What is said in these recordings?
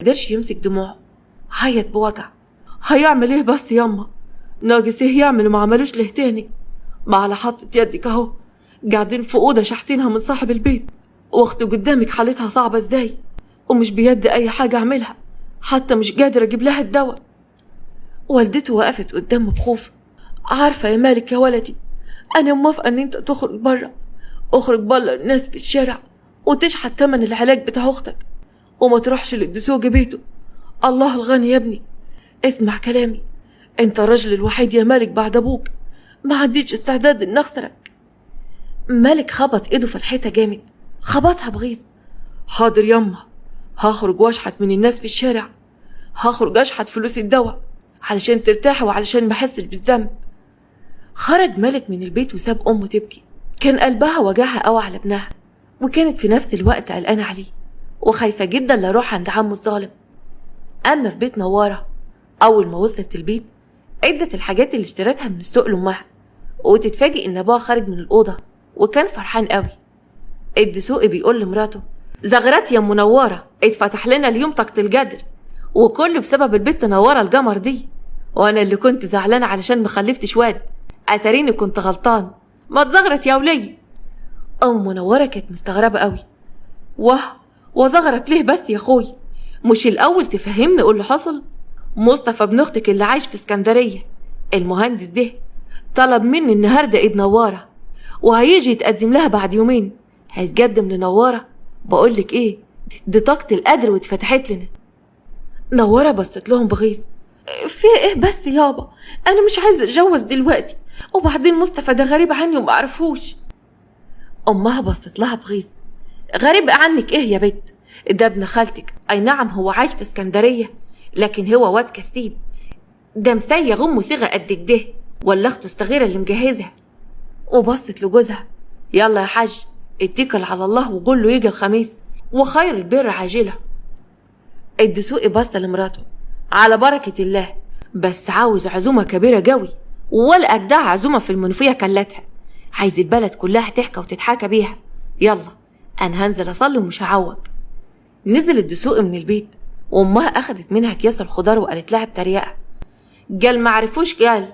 قدرش يمسك دموعه، عيط بوجع. هيعمل ايه بس ياما؟ ناقص ايه يعمل وما عملوش له تاني؟ ما على حطة يدك اهو، قاعدين في اوضه شحتينها من صاحب البيت، واختي قدامك حالتها صعبه ازاي، ومش بيدي اي حاجه اعملها، حتى مش قادر اجيب لها الدواء. والدته وقفت قدامه بخوف. عارفه يا مالك يا ولدي، انا موافقه ان انت تخرج بره، اخرج بره الناس في الشارع وتشحت تمن العلاج بتاع اختك، وما تروحش للدسوق بيته. الله الغني يا ابني، اسمع كلامي، انت الراجل الوحيد يا مالك بعد ابوك، ما عنديش استعداد ان اخسرك. مالك خبط ايده في الحيطه جامد، خبطها بغيظ. حاضر يما، هخرج واشحت من الناس في الشارع، هخرج اشحت فلوس الدواء علشان ترتاحي وعلشان ما احسش بالذنب. خرج مالك من البيت وساب امه تبكي، كان قلبها وجعها قوي على ابنها، وكانت في نفس الوقت قلقانه عليه وخايفه جدا لا يروح عند عمه الظالم. اما في بيت نواره، اول ما وصلت البيت ادت الحاجات اللي اشترتها من السوق لامها، وتتفاجئ ان ابوها خارج من الاوضه وكان فرحان قوي. الدسوقي بيقول لمراته: زغرات يا منوره، اتفتح لنا اليوم طاقه الجدر، وكله بسبب البت نوره القمر دي، وانا اللي كنت زعلانه علشان مخلفتش واد، اتاريني كنت غلطان، ما تزغرت يا ولي. ام منوره كانت مستغربه قوي. واه، وزغرت ليه بس يا اخوي؟ مش الاول تفهمني ايه اللي حصل؟ مصطفى ابن اختك اللي عايش في اسكندريه، المهندس ده، طلب مني النهارده ايد نواره، وهيجي يتقدم لها بعد يومين. هيتقدم لنواره؟ بقولك ايه، دي طاقة القدر واتفتحت لنا. نواره بصت لهم بغيظ. في ايه بس يابا؟ انا مش عايزه اتجوز دلوقتي، وبعدين مصطفى ده غريب عني ومعرفوش. امها بصت لها بغيظ. غريب عنك ايه يا بت؟ ده ابن خالتك، اي نعم هو عايش في اسكندريه، لكن هو واد كسيب، ده مسيغ امه صيغه قد كده، ولا اخته الصغيره اللي مجهزها. وبصت لجوزها: يلا يا حاج، اتكل على الله وقول له يجي الخميس، وخير البر عاجله. الدسوقي بص لمراته: على بركه الله، بس عاوز عزومه كبيره قوي، ولا اجدع عزومه في المنوفيه كلتها، عايز البلد كلها تحكى وتتحاكى بيها. يلا انا هنزل اصلي ومش هعوج. نزل الدسوقي من البيت، وامها اخدت منها اكياس الخضار وقالت لها بتريقه: قال معرفوش قال.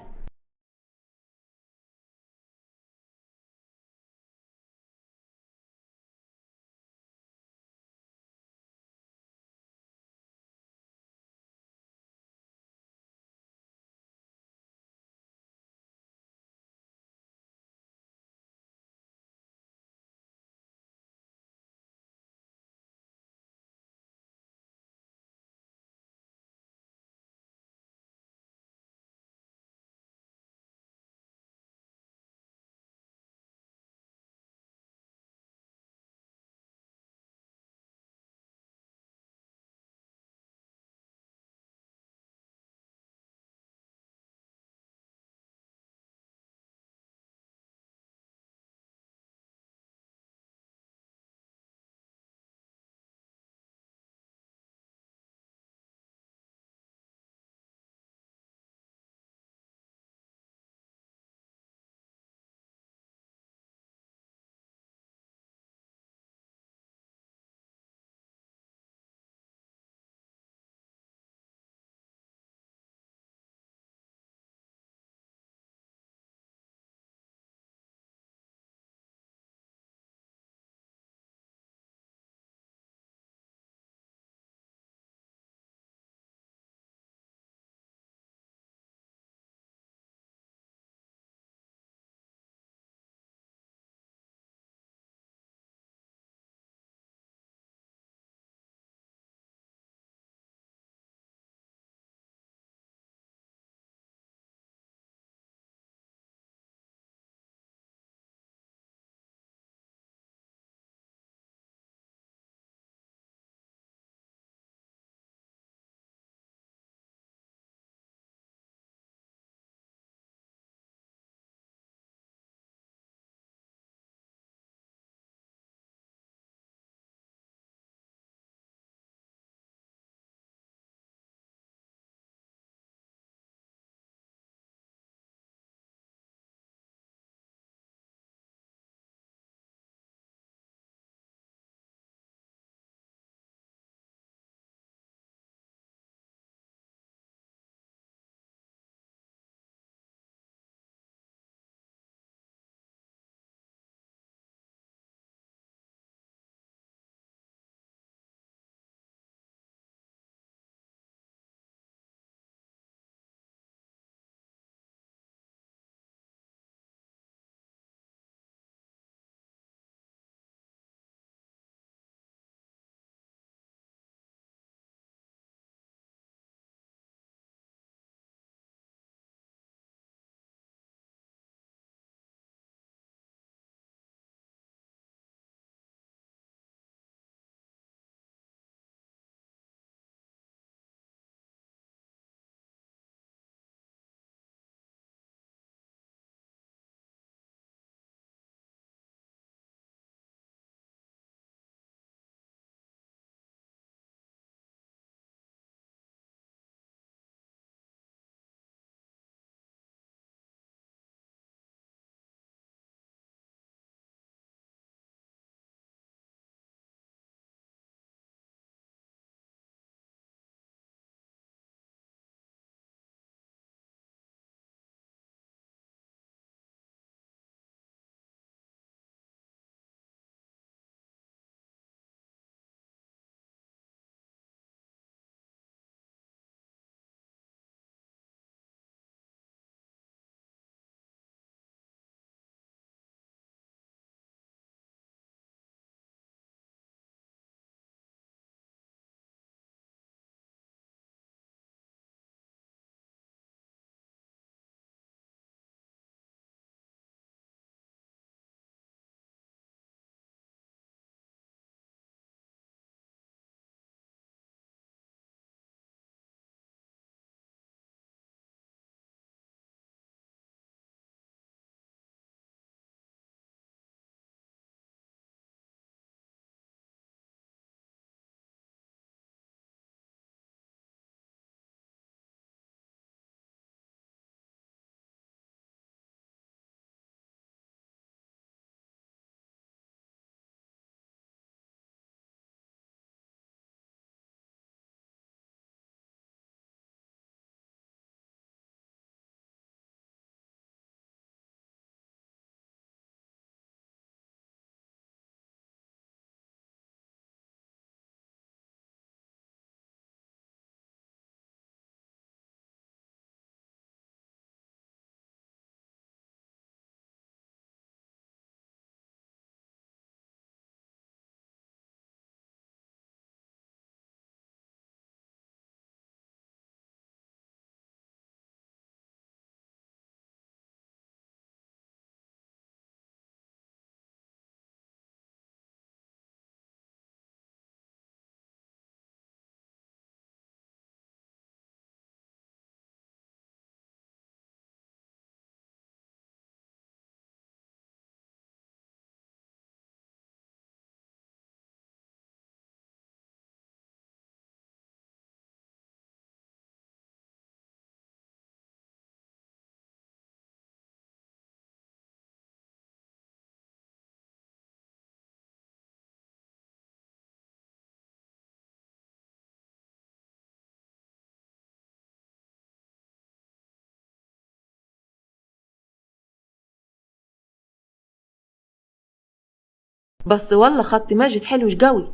بس والله خط ماجد حلو قوي.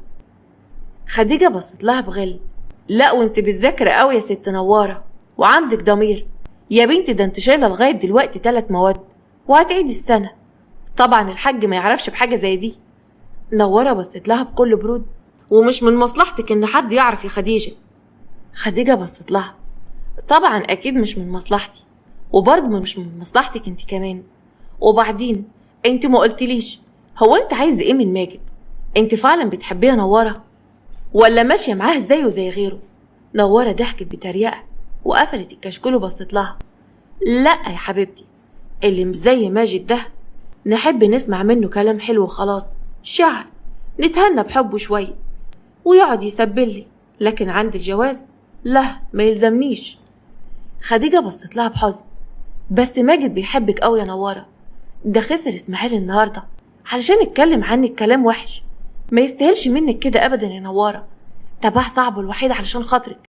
خديجة بصت لها بغل. لا وانت بتذاكري قوي يا ست نوارة وعندك ضمير يا بنتي، ده انت شايله لغايه دلوقتي 3 مواد وهتعيد السنه. طبعا الحاج ما يعرفش بحاجه زي دي. نوارة بصت لها بكل برود. ومش من مصلحتك ان حد يعرف يا خديجه. خديجه بصت لها. طبعا اكيد مش من مصلحتي، وبرضه مش من مصلحتك انت كمان. وبعدين انت ما قلتليش هو انت عايزه ايه من ماجد؟ انت فعلا بتحبيه نوارة ولا ماشيه معاه زيه زي غيره؟ نوارة ضحكت بتريقه وقفلت الكشكول وبصت لها. لا يا حبيبتي، اللي مش زي ماجد ده نحب نسمع منه كلام حلو وخلاص، شعر نتهنى بحبه شويه ويقعد يسبلي، لكن عند الجواز لا ما يلزمنيش. خديجة بصت لها بحزن. بس ماجد بيحبك قوي يا نوارة، ده خسر اسماعيل النهارده علشان اتكلم عنك كلام وحش، ما يستاهلش منك كده ابدا يا نوارة. تبع صعبه الوحيد علشان خاطرك.